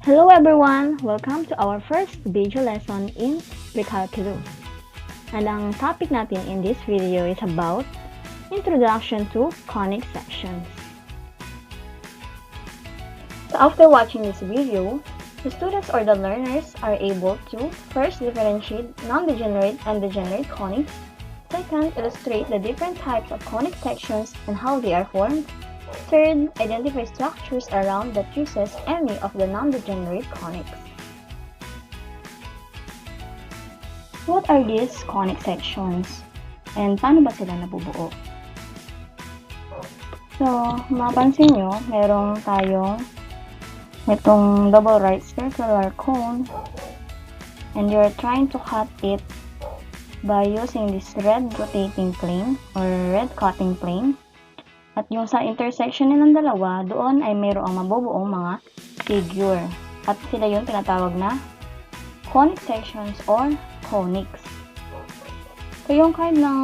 Hello everyone! Welcome to our first video lesson in PreCalculus. And ang topic natin in this video is about Introduction to Conic Sections. So after watching this video, the students or the learners are able to first differentiate non-degenerate and degenerate conics, second, illustrate the different types of conic sections and how they are formed, third, identify structures around that uses any of the non-degenerate conics. What are these conic sections? And paano ba sila nabubuo? So, mapansin nyo, merong tayong itong double right circular cone and you're trying to cut it by using this red rotating plane or red cutting plane. At yung sa intersection nilang dalawa, doon ay mayroong mabubuong mga figure. At sila yung tinatawag na conic sections or conics. So yung kind ng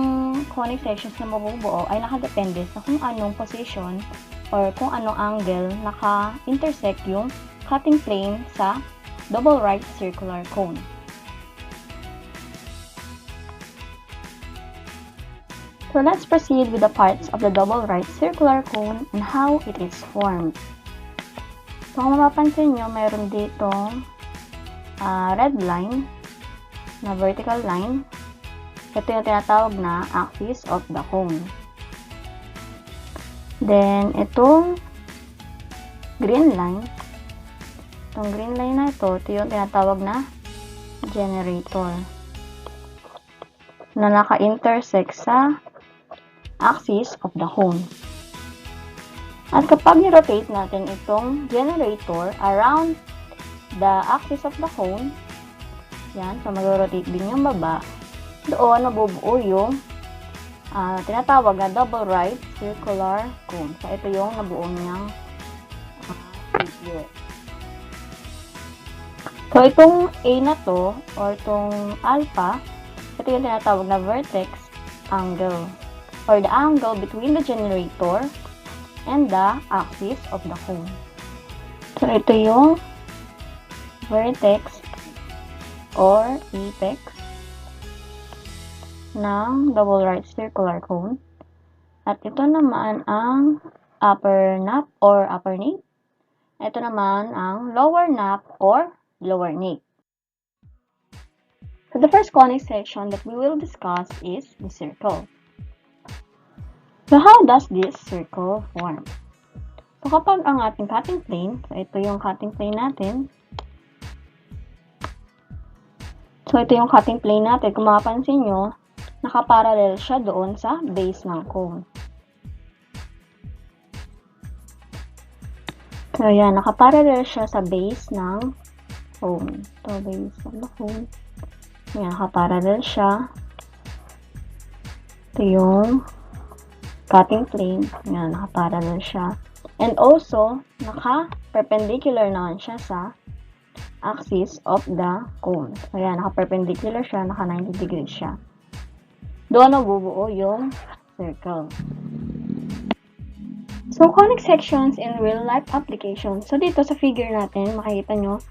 conic sections na mabubuo ay nakadepende sa kung anong position or kung anong angle naka-intersect yung cutting plane sa double right circular cone. So let's proceed with the parts of the double right circular cone and how it is formed. So kung mapapansin nyo, mayroon ditong red line na vertical line. Ito yung tinatawag na axis of the cone. Then itong green line. Itong green line na ito yung tinatawag na generator na naka-intersect sa axis of the cone. At kapag ni-rotate natin itong generator around the axis of the cone, yan, so mag-rotate din yung baba, doon nabubuo yung tinatawag na double right circular cone. So ito yung nabuo niyang figure. So itong A na to, or itong alpha, ito yung tinatawag na vertex angle, or the angle between the generator and the axis of the cone. So, ito yung vertex or apex ng double right circular cone. At ito naman ang upper nape or upper nape. Ito naman ang lower nape or lower nape. So, the first conic section that we will discuss is the circle. So, how does this circle form? So, kapag ang ating cutting plane, so ito yung cutting plane natin. So, ito yung cutting plane natin. Kung mapapansin nyo, nakaparallel siya doon sa base ng cone. So, yan. Nakaparallel siya sa base ng cone. So, base of the cone. Yan, nakaparallel siya. Ito yung cutting plane. Yan, naka-parallel siya. And also, naka-perpendicular naman siya sa axis of the cone. So, yan, naka-perpendicular siya, naka-90 degrees siya. Doon nabubuo yung circle. So, conic sections in real-life applications. So, dito sa figure natin, makikita nyo,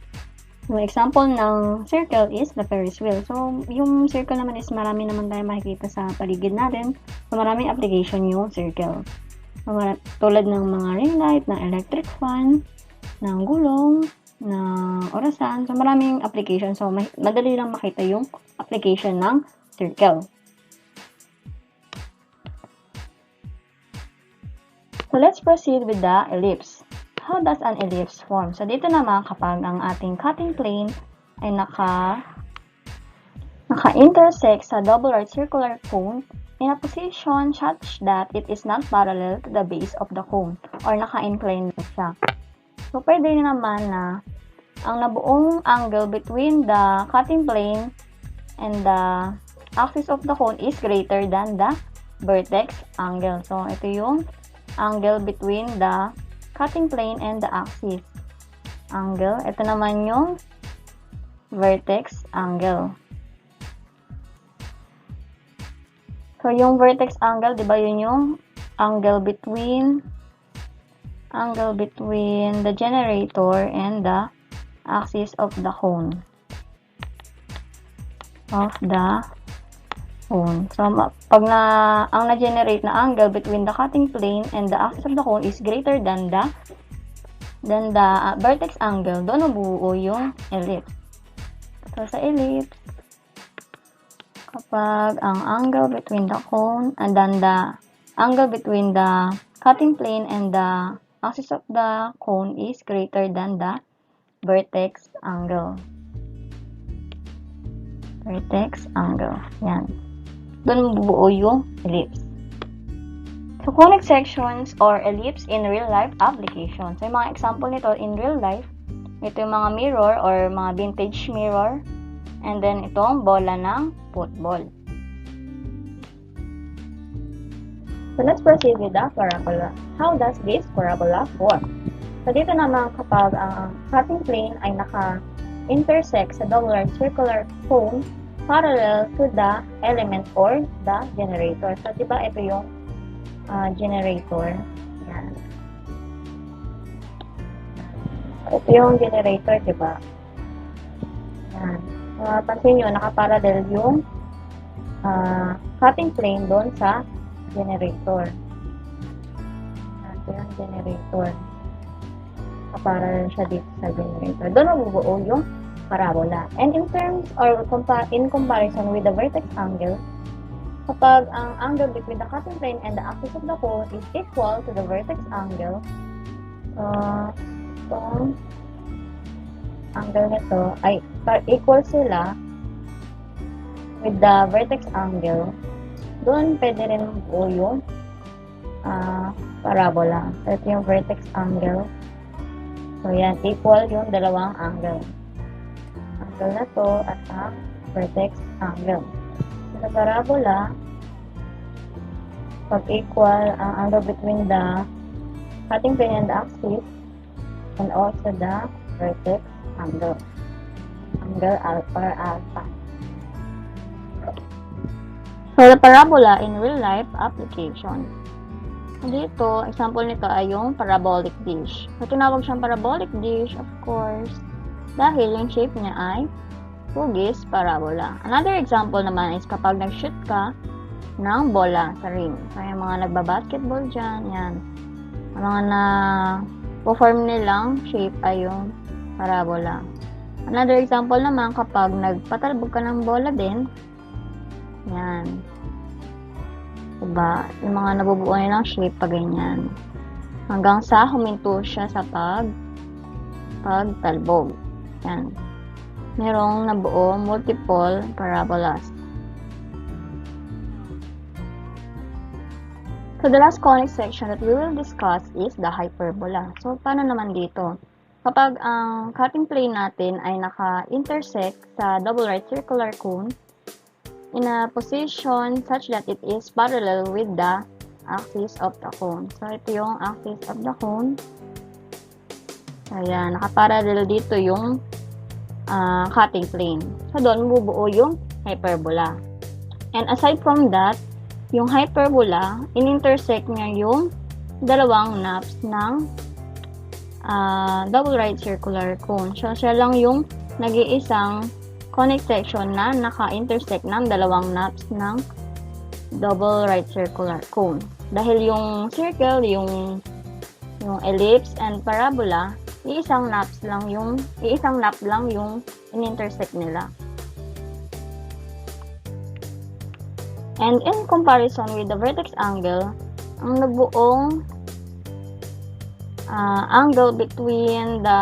yung example ng circle is the Ferris wheel. So, yung circle naman is marami naman tayo makikita sa paligid natin. So, maraming application yung circle. So, tulad ng mga ring light, ng electric fan, ng gulong, ng orasan. So, maraming application. So, madali lang makita yung application ng circle. So, let's proceed with the ellipse. How does an ellipse form? So, dito naman kapag ang ating cutting plane ay naka-intersect sa double right circular cone in a position such that it is not parallel to the base of the cone or naka-incline siya. So, pwede naman na ang nabuong angle between the cutting plane and the axis of the cone is greater than the vertex angle. So, ito yung angle between the cutting plane and the axis angle. Ito naman yung vertex angle. So, yung vertex angle, di ba yun yung angle between the generator and the axis of the cone. So, pag ang na-generate na angle between the cutting plane and the axis of the cone is greater than the vertex angle, doon mabubuo yung ellipse. So, sa ellipse, kapag ang angle between the cone and then the angle between the cutting plane and the axis of the cone is greater than the vertex angle. Vertex angle. Yan. Doon mabubuo yung ellipse. So, conic sections or ellipse in real-life application. So, yung mga example nito in real life, ito yung mga mirror or mga vintage mirror. And then, itong bola ng football. So, let's proceed with the parabola. How does this parabola work? So, dito naman kapag ang cutting plane ay naka-intersect sa double right circular cone parallel to the element or the generator. So, diba ito yung generator. Yan. Ito yung generator, diba? Yan. Pansin nyo, nakaparallel yung cutting plane doon sa generator. Ito yung generator. Nakaparallel siya dito sa generator. Doon mabubuo yung parabola. And in terms or in comparison with the vertex angle, kapag ang angle between the cutting plane and the axis of the cone is equal to the vertex angle, itong angle nito ay equal sila with the vertex angle, doon pwede rin mabuo yung parabola. So, ito yung vertex angle. So, yan, equal yung dalawang angle. Angle na to at ang vertex angle. Sa parabola, pag equal ang angle between the cutting plane and the axis and also the vertex angle. Angle alpha. So, the parabola in real-life application. Dito, example nito ay yung parabolic dish. So, tinawag siyang parabolic dish, of course, dahil yung shape niya ay hugis parabola. Another example naman is kapag nag-shoot ka ng bola sa ring. So, yung mga nagbabasketball dyan, yan. Ang mga na-perform nilang shape ay yung parabola. Another example naman, kapag nagpatalbog ka ng bola din, yan. Diba? Yung mga nabubuo nilang shape pa ganyan. Hanggang sa huminto siya sa pagtalbog. Yan. Merong nabuo multiple parabolas. So, the last conic section that we will discuss is the hyperbola. So, paano naman dito? Kapag ang cutting plane natin ay naka-intersect sa double right circular cone in a position such that it is parallel with the axis of the cone. So, ito yung axis of the cone. Ayan, nakaparallel dito yung cutting plane. So, doon bubuo yung hyperbola. And aside from that, yung hyperbola, in-intersect niya yung dalawang naps ng double right circular cone. So, siya lang yung nag-iisang conic section na naka-intersect ng dalawang naps ng double right circular cone. Dahil yung circle, yung ellipse and parabola, iisang nap lang yung in-intersect nila. And in comparison with the vertex angle, ang nagbuong angle between the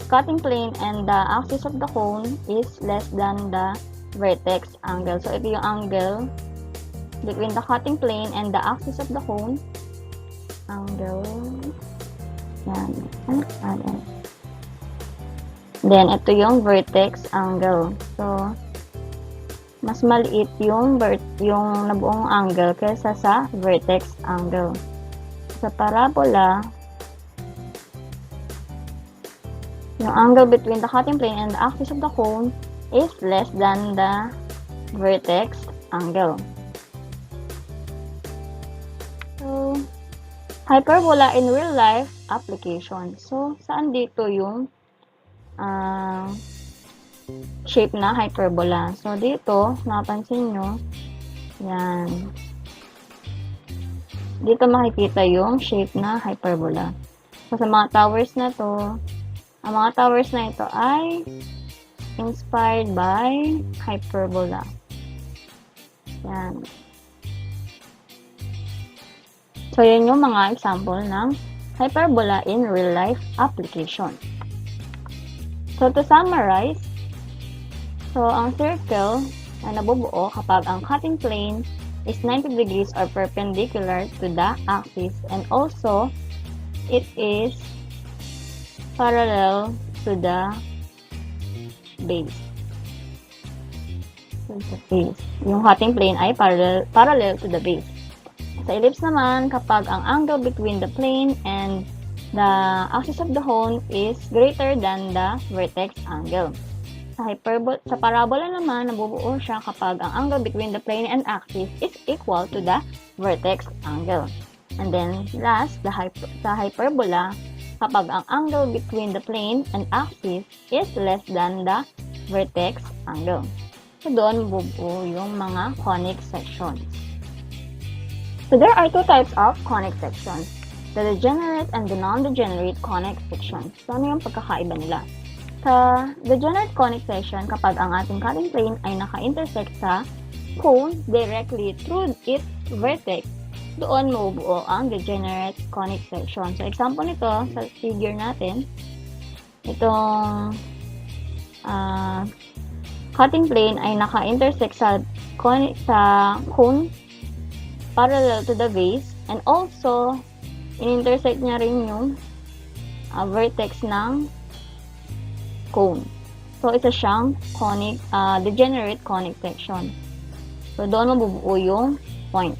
cutting plane and the axis of the cone is less than the vertex angle. So, ito yung angle between the cutting plane and the axis of the cone. Angle. Yan. Then, ito yung vertex angle. So, mas maliit yung nabuong angle kaysa sa vertex angle. Sa parabola, yung angle between the cutting plane and the axis of the cone is less than the vertex angle. So, hyperbola in real life application. So, saan dito yung shape na hyperbola. So, dito, napansin nyo, yan. Dito makikita yung shape na hyperbola. So, sa mga towers na to, ang mga towers na ito ay inspired by hyperbola. Yan. So, yan yung mga example ng hyperbola in real-life application. So, to summarize, so, ang circle na nabubuo kapag ang cutting plane is 90 degrees or perpendicular to the axis, and also, it is parallel to the base. Yung cutting plane ay parallel to the base. Sa ellipse naman, kapag ang angle between the plane and the axis of the cone is greater than the vertex angle. Sa parabola naman, nabubuo siya kapag ang angle between the plane and axis is equal to the vertex angle. And then, last, sa hyperbola, kapag ang angle between the plane and axis is less than the vertex angle. So, doon mabubuo yung mga conic sections. So, there are two types of conic sections, the degenerate and the non-degenerate conic sections. So, ano yung pagkakaiba nila? Sa degenerate conic section, kapag ang ating cutting plane ay naka-intersect sa cone directly through its vertex, doon mabubuo ang degenerate conic section. So, example nito, sa figure natin, itong cutting plane ay naka-intersect sa cone parallel to the base, and also in-intersect niya rin yung vertex ng cone. So, isa siyang degenerate conic section. So, doon mabubuo yung point.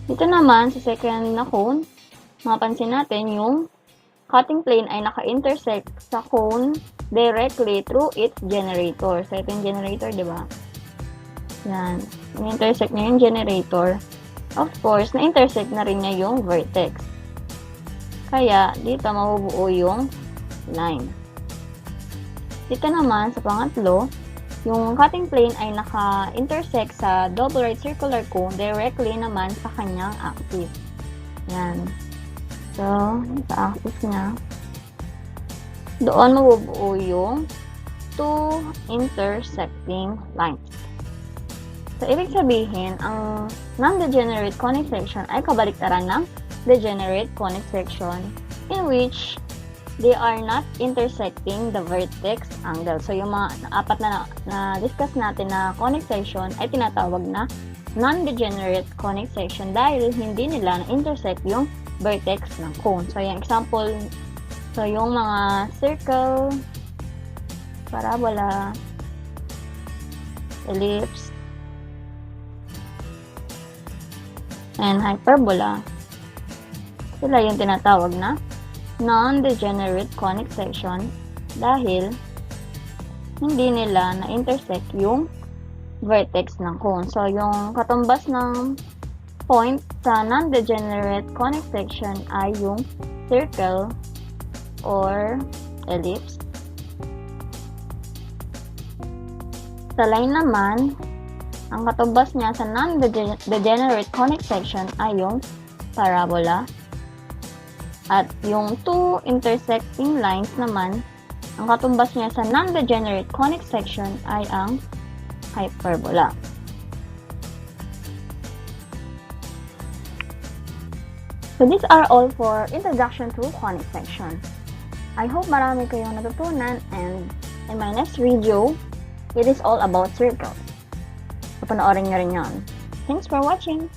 Dito naman, sa second na cone, mapansin natin yung cutting plane ay naka-intersect sa cone directly through its generator. So, ito yung generator, di ba? Yan. Na-intersect niya yung generator. Of course, na-intersect na rin niya yung vertex. Kaya, dito mabubuo yung line. Dito naman, sa pangatlo, yung cutting plane ay naka-intersect sa double right circular cone directly naman sa kanyang axis. Yan. So, sa axis niya, doon mabubuo yung two intersecting lines. So, ibig sabihin, ang non-degenerate conic section ay kabaliktaran ng degenerate conic section in which they are not intersecting the vertex angle. So, yung mga apat na discuss natin na conic section ay tinatawag na non-degenerate conic section dahil hindi nila na-intersect yung vertex ng cone. So, yung example, so yung mga circle, parabola, ellipse, and hyperbola, sila yung tinatawag na non-degenerate conic section dahil hindi nila na-intersect yung vertex ng cone. So, yung katumbas ng point sa non-degenerate conic section ay yung circle or ellipse. Sa line naman, ang katumbas niya sa non-degenerate conic section ay yung parabola. At yung two intersecting lines naman, ang katumbas niya sa non-degenerate conic section ay ang hyperbola. So these are all for introduction to conic section. I hope marami kayong natutunan, and in my next video, it is all about circles. So panoorin nyo rin yun. Thanks for watching!